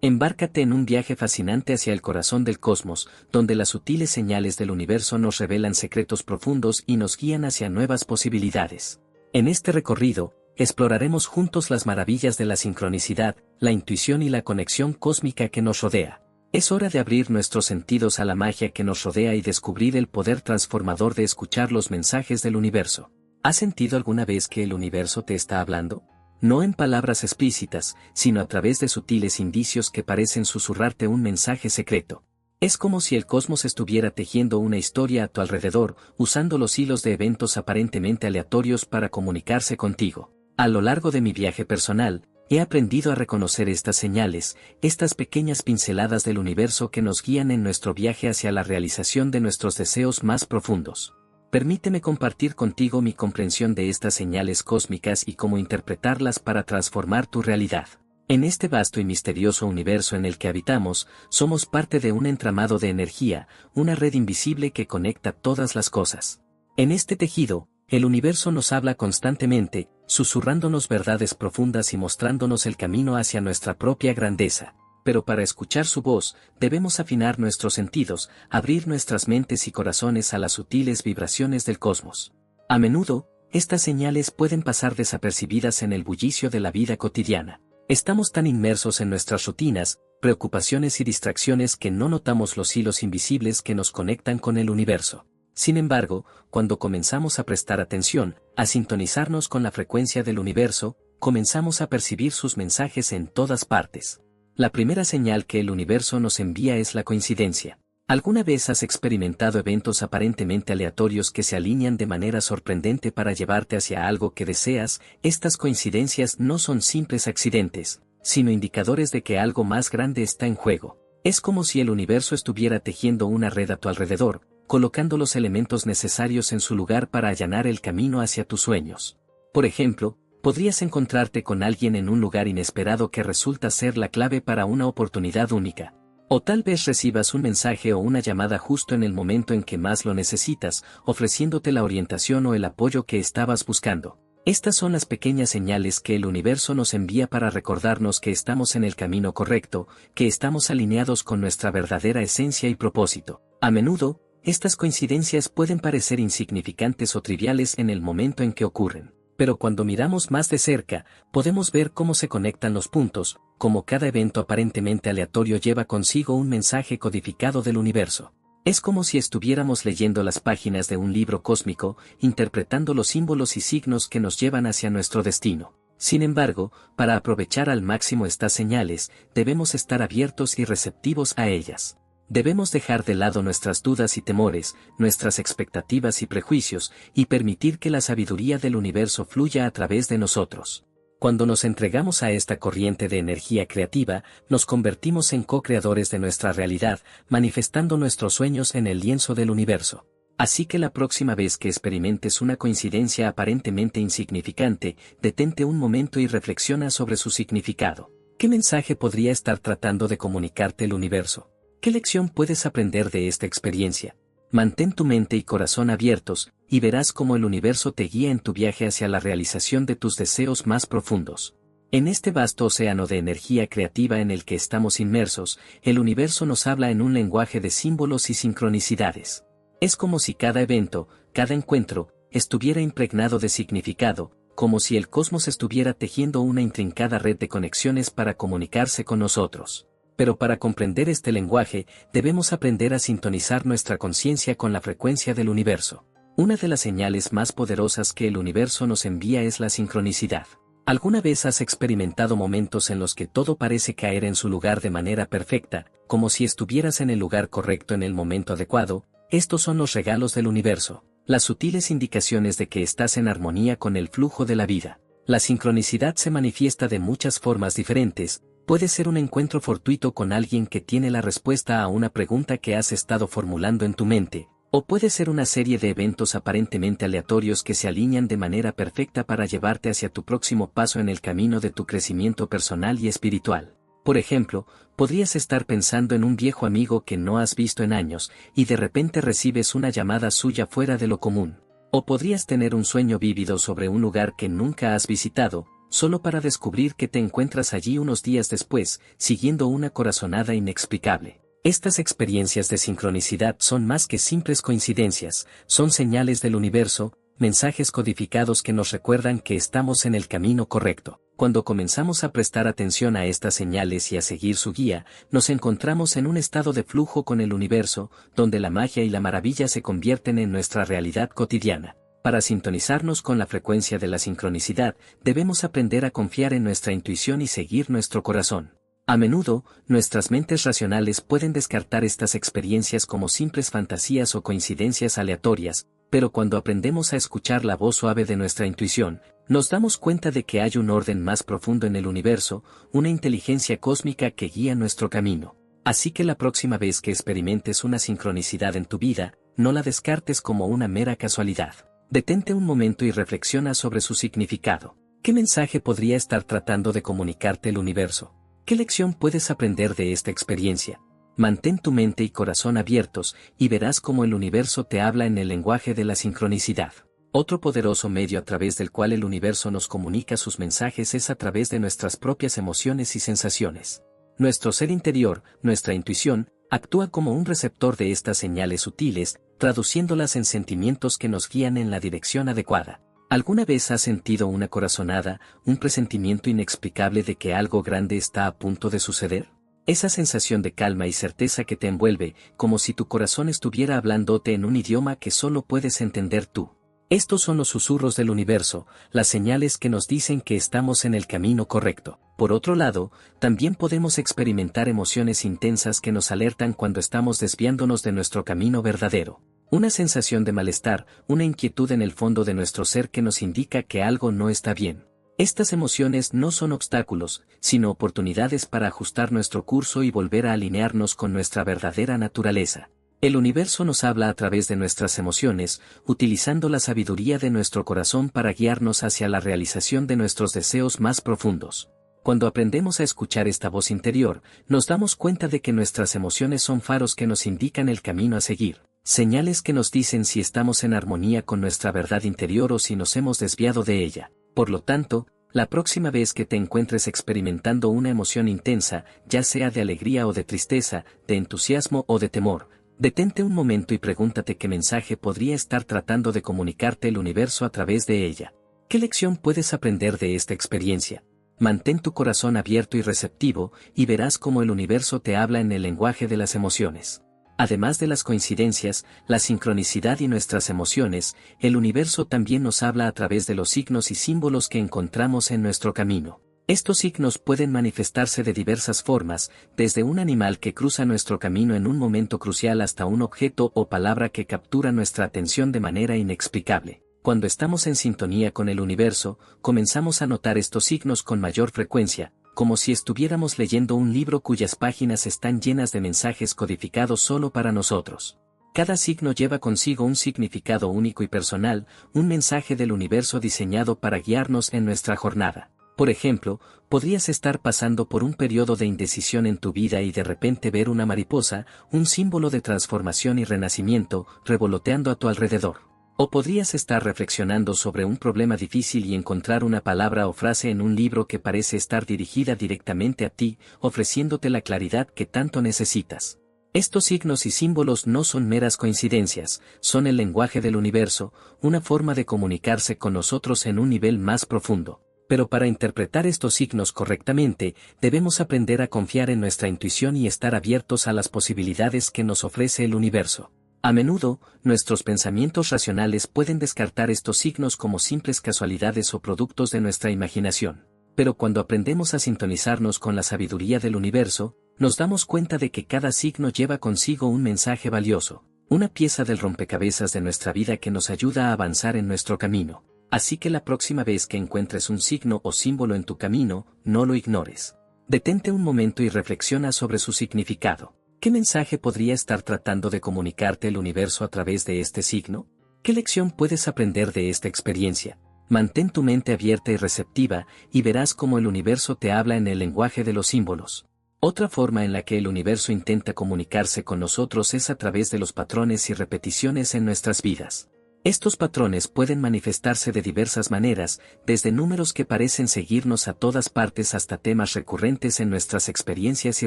Embárcate en un viaje fascinante hacia el corazón del cosmos, donde las sutiles señales del universo nos revelan secretos profundos y nos guían hacia nuevas posibilidades. En este recorrido, exploraremos juntos las maravillas de la sincronicidad, la intuición y la conexión cósmica que nos rodea. Es hora de abrir nuestros sentidos a la magia que nos rodea y descubrir el poder transformador de escuchar los mensajes del universo. ¿Has sentido alguna vez que el universo te está hablando? No en palabras explícitas, sino a través de sutiles indicios que parecen susurrarte un mensaje secreto. Es como si el cosmos estuviera tejiendo una historia a tu alrededor, usando los hilos de eventos aparentemente aleatorios para comunicarse contigo. A lo largo de mi viaje personal, he aprendido a reconocer estas señales, estas pequeñas pinceladas del universo que nos guían en nuestro viaje hacia la realización de nuestros deseos más profundos. Permíteme compartir contigo mi comprensión de estas señales cósmicas y cómo interpretarlas para transformar tu realidad. En este vasto y misterioso universo en el que habitamos, somos parte de un entramado de energía, una red invisible que conecta todas las cosas. En este tejido, el universo nos habla constantemente, susurrándonos verdades profundas y mostrándonos el camino hacia nuestra propia grandeza. Pero para escuchar su voz, debemos afinar nuestros sentidos, abrir nuestras mentes y corazones a las sutiles vibraciones del cosmos. A menudo, estas señales pueden pasar desapercibidas en el bullicio de la vida cotidiana. Estamos tan inmersos en nuestras rutinas, preocupaciones y distracciones que no notamos los hilos invisibles que nos conectan con el universo. Sin embargo, cuando comenzamos a prestar atención, a sintonizarnos con la frecuencia del universo, comenzamos a percibir sus mensajes en todas partes. La primera señal que el universo nos envía es la coincidencia. ¿Alguna vez has experimentado eventos aparentemente aleatorios que se alinean de manera sorprendente para llevarte hacia algo que deseas? Estas coincidencias no son simples accidentes, sino indicadores de que algo más grande está en juego. Es como si el universo estuviera tejiendo una red a tu alrededor, colocando los elementos necesarios en su lugar para allanar el camino hacia tus sueños. Por ejemplo, podrías encontrarte con alguien en un lugar inesperado que resulta ser la clave para una oportunidad única. O tal vez recibas un mensaje o una llamada justo en el momento en que más lo necesitas, ofreciéndote la orientación o el apoyo que estabas buscando. Estas son las pequeñas señales que el universo nos envía para recordarnos que estamos en el camino correcto, que estamos alineados con nuestra verdadera esencia y propósito. A menudo, estas coincidencias pueden parecer insignificantes o triviales en el momento en que ocurren. Pero cuando miramos más de cerca, podemos ver cómo se conectan los puntos, como cada evento aparentemente aleatorio lleva consigo un mensaje codificado del universo. Es como si estuviéramos leyendo las páginas de un libro cósmico, interpretando los símbolos y signos que nos llevan hacia nuestro destino. Sin embargo, para aprovechar al máximo estas señales, debemos estar abiertos y receptivos a ellas. Debemos dejar de lado nuestras dudas y temores, nuestras expectativas y prejuicios, y permitir que la sabiduría del universo fluya a través de nosotros. Cuando nos entregamos a esta corriente de energía creativa, nos convertimos en co-creadores de nuestra realidad, manifestando nuestros sueños en el lienzo del universo. Así que la próxima vez que experimentes una coincidencia aparentemente insignificante, detente un momento y reflexiona sobre su significado. ¿Qué mensaje podría estar tratando de comunicarte el universo? ¿Qué lección puedes aprender de esta experiencia? Mantén tu mente y corazón abiertos, y verás cómo el universo te guía en tu viaje hacia la realización de tus deseos más profundos. En este vasto océano de energía creativa en el que estamos inmersos, el universo nos habla en un lenguaje de símbolos y sincronicidades. Es como si cada evento, cada encuentro, estuviera impregnado de significado, como si el cosmos estuviera tejiendo una intrincada red de conexiones para comunicarse con nosotros. Pero para comprender este lenguaje, debemos aprender a sintonizar nuestra conciencia con la frecuencia del universo. Una de las señales más poderosas que el universo nos envía es la sincronicidad. ¿Alguna vez has experimentado momentos en los que todo parece caer en su lugar de manera perfecta, como si estuvieras en el lugar correcto en el momento adecuado? Estos son los regalos del universo, las sutiles indicaciones de que estás en armonía con el flujo de la vida. La sincronicidad se manifiesta de muchas formas diferentes. Puede ser un encuentro fortuito con alguien que tiene la respuesta a una pregunta que has estado formulando en tu mente, o puede ser una serie de eventos aparentemente aleatorios que se alinean de manera perfecta para llevarte hacia tu próximo paso en el camino de tu crecimiento personal y espiritual. Por ejemplo, podrías estar pensando en un viejo amigo que no has visto en años, y de repente recibes una llamada suya fuera de lo común. O podrías tener un sueño vívido sobre un lugar que nunca has visitado, solo para descubrir que te encuentras allí unos días después, siguiendo una corazonada inexplicable. Estas experiencias de sincronicidad son más que simples coincidencias, son señales del universo, mensajes codificados que nos recuerdan que estamos en el camino correcto. Cuando comenzamos a prestar atención a estas señales y a seguir su guía, nos encontramos en un estado de flujo con el universo, donde la magia y la maravilla se convierten en nuestra realidad cotidiana. Para sintonizarnos con la frecuencia de la sincronicidad, debemos aprender a confiar en nuestra intuición y seguir nuestro corazón. A menudo, nuestras mentes racionales pueden descartar estas experiencias como simples fantasías o coincidencias aleatorias, pero cuando aprendemos a escuchar la voz suave de nuestra intuición, nos damos cuenta de que hay un orden más profundo en el universo, una inteligencia cósmica que guía nuestro camino. Así que la próxima vez que experimentes una sincronicidad en tu vida, no la descartes como una mera casualidad. Detente un momento y reflexiona sobre su significado. ¿Qué mensaje podría estar tratando de comunicarte el universo? ¿Qué lección puedes aprender de esta experiencia? Mantén tu mente y corazón abiertos y verás cómo el universo te habla en el lenguaje de la sincronicidad. Otro poderoso medio a través del cual el universo nos comunica sus mensajes es a través de nuestras propias emociones y sensaciones. Nuestro ser interior, nuestra intuición, actúa como un receptor de estas señales sutiles, traduciéndolas en sentimientos que nos guían en la dirección adecuada. ¿Alguna vez has sentido una corazonada, un presentimiento inexplicable de que algo grande está a punto de suceder? Esa sensación de calma y certeza que te envuelve, como si tu corazón estuviera hablándote en un idioma que solo puedes entender tú. Estos son los susurros del universo, las señales que nos dicen que estamos en el camino correcto. Por otro lado, también podemos experimentar emociones intensas que nos alertan cuando estamos desviándonos de nuestro camino verdadero. Una sensación de malestar, una inquietud en el fondo de nuestro ser que nos indica que algo no está bien. Estas emociones no son obstáculos, sino oportunidades para ajustar nuestro curso y volver a alinearnos con nuestra verdadera naturaleza. El universo nos habla a través de nuestras emociones, utilizando la sabiduría de nuestro corazón para guiarnos hacia la realización de nuestros deseos más profundos. Cuando aprendemos a escuchar esta voz interior, nos damos cuenta de que nuestras emociones son faros que nos indican el camino a seguir. Señales que nos dicen si estamos en armonía con nuestra verdad interior o si nos hemos desviado de ella. Por lo tanto, la próxima vez que te encuentres experimentando una emoción intensa, ya sea de alegría o de tristeza, de entusiasmo o de temor, detente un momento y pregúntate qué mensaje podría estar tratando de comunicarte el universo a través de ella. ¿Qué lección puedes aprender de esta experiencia? Mantén tu corazón abierto y receptivo, y verás cómo el universo te habla en el lenguaje de las emociones. Además de las coincidencias, la sincronicidad y nuestras emociones, el universo también nos habla a través de los signos y símbolos que encontramos en nuestro camino. Estos signos pueden manifestarse de diversas formas, desde un animal que cruza nuestro camino en un momento crucial hasta un objeto o palabra que captura nuestra atención de manera inexplicable. Cuando estamos en sintonía con el universo, comenzamos a notar estos signos con mayor frecuencia, como si estuviéramos leyendo un libro cuyas páginas están llenas de mensajes codificados solo para nosotros. Cada signo lleva consigo un significado único y personal, un mensaje del universo diseñado para guiarnos en nuestra jornada. Por ejemplo, podrías estar pasando por un periodo de indecisión en tu vida y de repente ver una mariposa, un símbolo de transformación y renacimiento, revoloteando a tu alrededor. O podrías estar reflexionando sobre un problema difícil y encontrar una palabra o frase en un libro que parece estar dirigida directamente a ti, ofreciéndote la claridad que tanto necesitas. Estos signos y símbolos no son meras coincidencias, son el lenguaje del universo, una forma de comunicarse con nosotros en un nivel más profundo. Pero para interpretar estos signos correctamente, debemos aprender a confiar en nuestra intuición y estar abiertos a las posibilidades que nos ofrece el universo. A menudo, nuestros pensamientos racionales pueden descartar estos signos como simples casualidades o productos de nuestra imaginación. Pero cuando aprendemos a sintonizarnos con la sabiduría del universo, nos damos cuenta de que cada signo lleva consigo un mensaje valioso, una pieza del rompecabezas de nuestra vida que nos ayuda a avanzar en nuestro camino. Así que la próxima vez que encuentres un signo o símbolo en tu camino, no lo ignores. Detente un momento y reflexiona sobre su significado. ¿Qué mensaje podría estar tratando de comunicarte el universo a través de este signo? ¿Qué lección puedes aprender de esta experiencia? Mantén tu mente abierta y receptiva, y verás cómo el universo te habla en el lenguaje de los símbolos. Otra forma en la que el universo intenta comunicarse con nosotros es a través de los patrones y repeticiones en nuestras vidas. Estos patrones pueden manifestarse de diversas maneras, desde números que parecen seguirnos a todas partes hasta temas recurrentes en nuestras experiencias y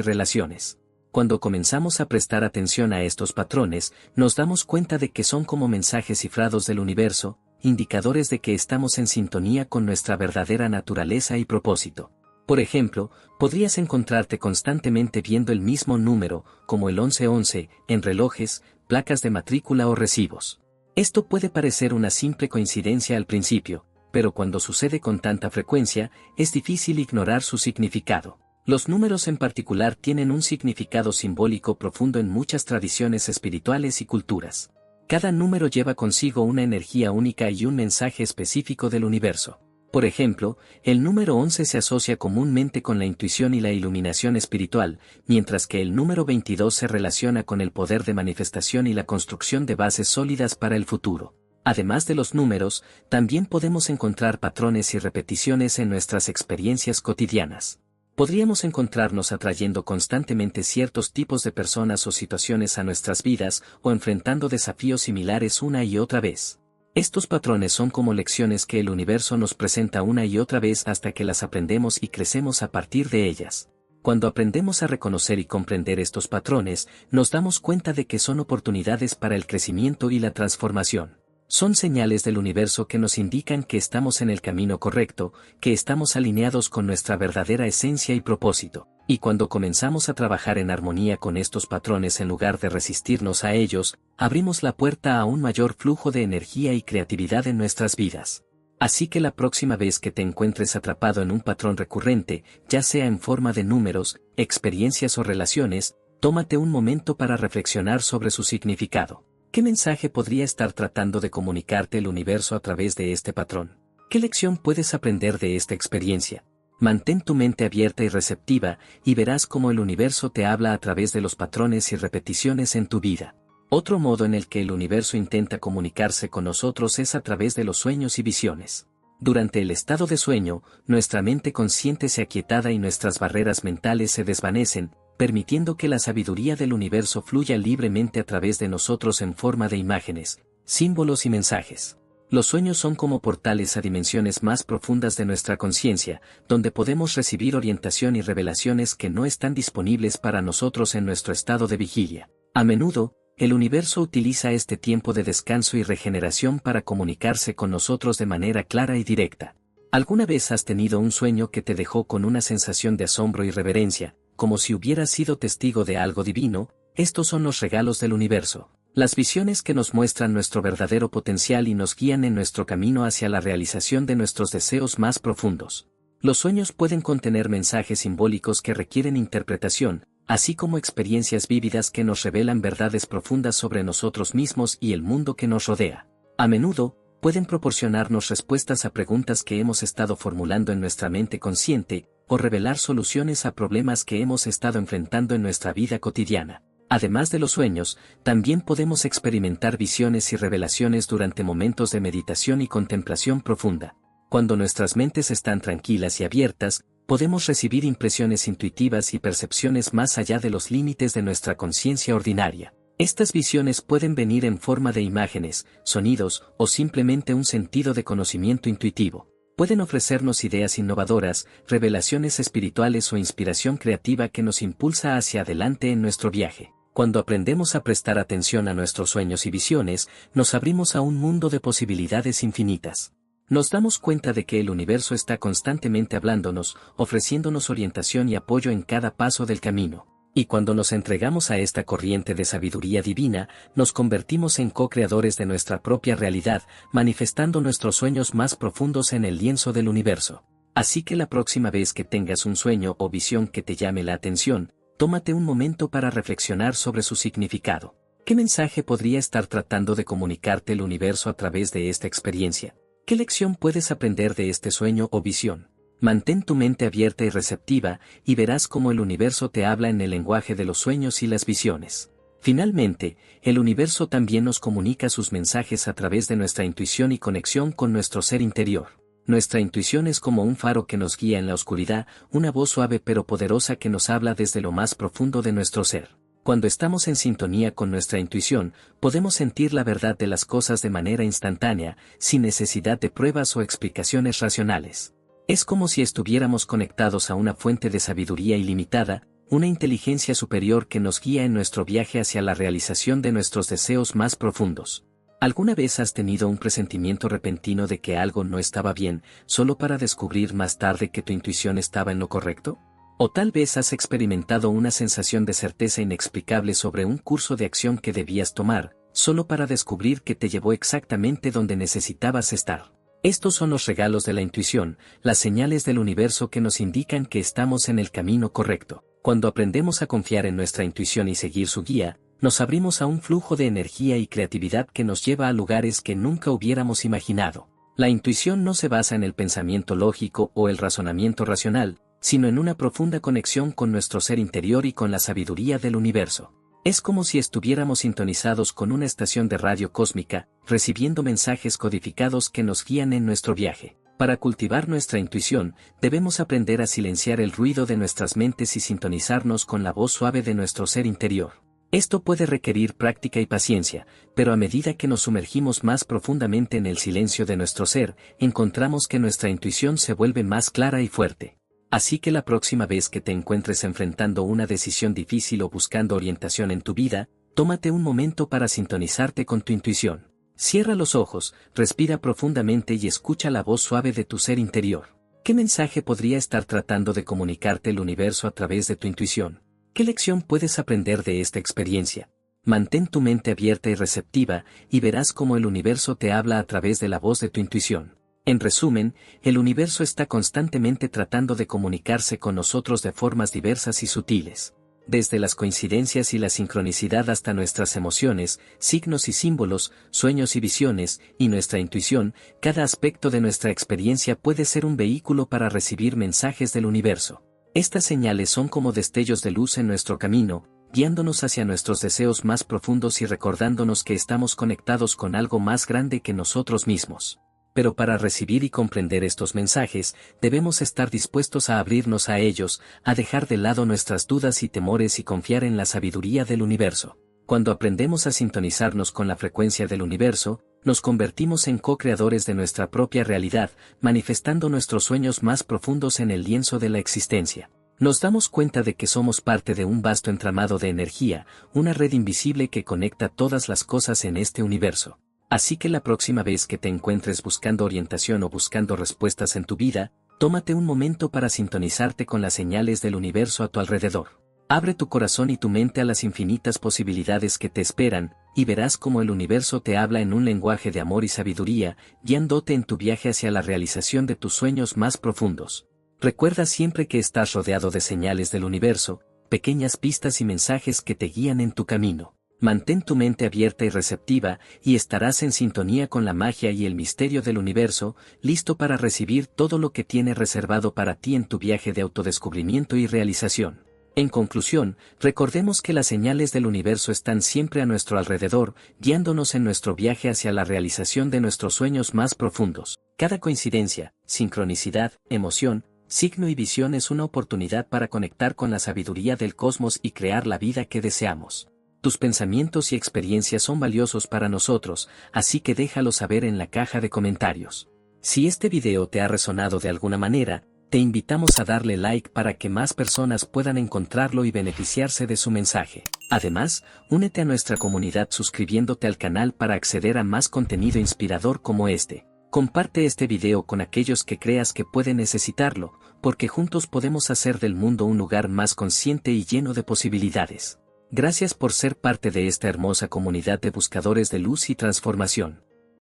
relaciones. Cuando comenzamos a prestar atención a estos patrones, nos damos cuenta de que son como mensajes cifrados del universo, indicadores de que estamos en sintonía con nuestra verdadera naturaleza y propósito. Por ejemplo, podrías encontrarte constantemente viendo el mismo número, como el 1111, en relojes, placas de matrícula o recibos. Esto puede parecer una simple coincidencia al principio, pero cuando sucede con tanta frecuencia, es difícil ignorar su significado. Los números en particular tienen un significado simbólico profundo en muchas tradiciones espirituales y culturas. Cada número lleva consigo una energía única y un mensaje específico del universo. Por ejemplo, el número 11 se asocia comúnmente con la intuición y la iluminación espiritual, mientras que el número 22 se relaciona con el poder de manifestación y la construcción de bases sólidas para el futuro. Además de los números, también podemos encontrar patrones y repeticiones en nuestras experiencias cotidianas. Podríamos encontrarnos atrayendo constantemente ciertos tipos de personas o situaciones a nuestras vidas o enfrentando desafíos similares una y otra vez. Estos patrones son como lecciones que el universo nos presenta una y otra vez hasta que las aprendemos y crecemos a partir de ellas. Cuando aprendemos a reconocer y comprender estos patrones, nos damos cuenta de que son oportunidades para el crecimiento y la transformación. Son señales del universo que nos indican que estamos en el camino correcto, que estamos alineados con nuestra verdadera esencia y propósito. Y cuando comenzamos a trabajar en armonía con estos patrones en lugar de resistirnos a ellos, abrimos la puerta a un mayor flujo de energía y creatividad en nuestras vidas. Así que la próxima vez que te encuentres atrapado en un patrón recurrente, ya sea en forma de números, experiencias o relaciones, tómate un momento para reflexionar sobre su significado. ¿Qué mensaje podría estar tratando de comunicarte el universo a través de este patrón? ¿Qué lección puedes aprender de esta experiencia? Mantén tu mente abierta y receptiva, y verás cómo el universo te habla a través de los patrones y repeticiones en tu vida. Otro modo en el que el universo intenta comunicarse con nosotros es a través de los sueños y visiones. Durante el estado de sueño, nuestra mente consciente se aquietada y nuestras barreras mentales se desvanecen, permitiendo que la sabiduría del universo fluya libremente a través de nosotros en forma de imágenes, símbolos y mensajes. Los sueños son como portales a dimensiones más profundas de nuestra conciencia, donde podemos recibir orientación y revelaciones que no están disponibles para nosotros en nuestro estado de vigilia. A menudo, el universo utiliza este tiempo de descanso y regeneración para comunicarse con nosotros de manera clara y directa. ¿Alguna vez has tenido un sueño que te dejó con una sensación de asombro y reverencia, como si hubieras sido testigo de algo divino? Estos son los regalos del universo. Las visiones que nos muestran nuestro verdadero potencial y nos guían en nuestro camino hacia la realización de nuestros deseos más profundos. Los sueños pueden contener mensajes simbólicos que requieren interpretación, así como experiencias vívidas que nos revelan verdades profundas sobre nosotros mismos y el mundo que nos rodea. A menudo, pueden proporcionarnos respuestas a preguntas que hemos estado formulando en nuestra mente consciente, o revelar soluciones a problemas que hemos estado enfrentando en nuestra vida cotidiana. Además de los sueños, también podemos experimentar visiones y revelaciones durante momentos de meditación y contemplación profunda. Cuando nuestras mentes están tranquilas y abiertas, podemos recibir impresiones intuitivas y percepciones más allá de los límites de nuestra conciencia ordinaria. Estas visiones pueden venir en forma de imágenes, sonidos o simplemente un sentido de conocimiento intuitivo. Pueden ofrecernos ideas innovadoras, revelaciones espirituales o inspiración creativa que nos impulsa hacia adelante en nuestro viaje. Cuando aprendemos a prestar atención a nuestros sueños y visiones, nos abrimos a un mundo de posibilidades infinitas. Nos damos cuenta de que el universo está constantemente hablándonos, ofreciéndonos orientación y apoyo en cada paso del camino. Y cuando nos entregamos a esta corriente de sabiduría divina, nos convertimos en co-creadores de nuestra propia realidad, manifestando nuestros sueños más profundos en el lienzo del universo. Así que la próxima vez que tengas un sueño o visión que te llame la atención, tómate un momento para reflexionar sobre su significado. ¿Qué mensaje podría estar tratando de comunicarte el universo a través de esta experiencia? ¿Qué lección puedes aprender de este sueño o visión? Mantén tu mente abierta y receptiva, y verás cómo el universo te habla en el lenguaje de los sueños y las visiones. Finalmente, el universo también nos comunica sus mensajes a través de nuestra intuición y conexión con nuestro ser interior. Nuestra intuición es como un faro que nos guía en la oscuridad, una voz suave pero poderosa que nos habla desde lo más profundo de nuestro ser. Cuando estamos en sintonía con nuestra intuición, podemos sentir la verdad de las cosas de manera instantánea, sin necesidad de pruebas o explicaciones racionales. Es como si estuviéramos conectados a una fuente de sabiduría ilimitada, una inteligencia superior que nos guía en nuestro viaje hacia la realización de nuestros deseos más profundos. ¿Alguna vez has tenido un presentimiento repentino de que algo no estaba bien, solo para descubrir más tarde que tu intuición estaba en lo correcto? O tal vez has experimentado una sensación de certeza inexplicable sobre un curso de acción que debías tomar, solo para descubrir que te llevó exactamente donde necesitabas estar. Estos son los regalos de la intuición, las señales del universo que nos indican que estamos en el camino correcto. Cuando aprendemos a confiar en nuestra intuición y seguir su guía, nos abrimos a un flujo de energía y creatividad que nos lleva a lugares que nunca hubiéramos imaginado. La intuición no se basa en el pensamiento lógico o el razonamiento racional, sino en una profunda conexión con nuestro ser interior y con la sabiduría del universo. Es como si estuviéramos sintonizados con una estación de radio cósmica, recibiendo mensajes codificados que nos guían en nuestro viaje. Para cultivar nuestra intuición, debemos aprender a silenciar el ruido de nuestras mentes y sintonizarnos con la voz suave de nuestro ser interior. Esto puede requerir práctica y paciencia, pero a medida que nos sumergimos más profundamente en el silencio de nuestro ser, encontramos que nuestra intuición se vuelve más clara y fuerte. Así que la próxima vez que te encuentres enfrentando una decisión difícil o buscando orientación en tu vida, tómate un momento para sintonizarte con tu intuición. Cierra los ojos, respira profundamente y escucha la voz suave de tu ser interior. ¿Qué mensaje podría estar tratando de comunicarte el universo a través de tu intuición? ¿Qué lección puedes aprender de esta experiencia? Mantén tu mente abierta y receptiva, y verás cómo el universo te habla a través de la voz de tu intuición. En resumen, el universo está constantemente tratando de comunicarse con nosotros de formas diversas y sutiles. Desde las coincidencias y la sincronicidad hasta nuestras emociones, signos y símbolos, sueños y visiones, y nuestra intuición, cada aspecto de nuestra experiencia puede ser un vehículo para recibir mensajes del universo. Estas señales son como destellos de luz en nuestro camino, guiándonos hacia nuestros deseos más profundos y recordándonos que estamos conectados con algo más grande que nosotros mismos. Pero para recibir y comprender estos mensajes, debemos estar dispuestos a abrirnos a ellos, a dejar de lado nuestras dudas y temores y confiar en la sabiduría del universo. Cuando aprendemos a sintonizarnos con la frecuencia del universo, nos convertimos en co-creadores de nuestra propia realidad, manifestando nuestros sueños más profundos en el lienzo de la existencia. Nos damos cuenta de que somos parte de un vasto entramado de energía, una red invisible que conecta todas las cosas en este universo. Así que la próxima vez que te encuentres buscando orientación o buscando respuestas en tu vida, tómate un momento para sintonizarte con las señales del universo a tu alrededor. Abre tu corazón y tu mente a las infinitas posibilidades que te esperan, y verás cómo el universo te habla en un lenguaje de amor y sabiduría, guiándote en tu viaje hacia la realización de tus sueños más profundos. Recuerda siempre que estás rodeado de señales del universo, pequeñas pistas y mensajes que te guían en tu camino. Mantén tu mente abierta y receptiva, y estarás en sintonía con la magia y el misterio del universo, listo para recibir todo lo que tiene reservado para ti en tu viaje de autodescubrimiento y realización. En conclusión, recordemos que las señales del universo están siempre a nuestro alrededor, guiándonos en nuestro viaje hacia la realización de nuestros sueños más profundos. Cada coincidencia, sincronicidad, emoción, signo y visión es una oportunidad para conectar con la sabiduría del cosmos y crear la vida que deseamos. Tus pensamientos y experiencias son valiosos para nosotros, así que déjalo saber en la caja de comentarios. Si este video te ha resonado de alguna manera, te invitamos a darle like para que más personas puedan encontrarlo y beneficiarse de su mensaje. Además, únete a nuestra comunidad suscribiéndote al canal para acceder a más contenido inspirador como este. Comparte este video con aquellos que creas que pueden necesitarlo, porque juntos podemos hacer del mundo un lugar más consciente y lleno de posibilidades. Gracias por ser parte de esta hermosa comunidad de buscadores de luz y transformación.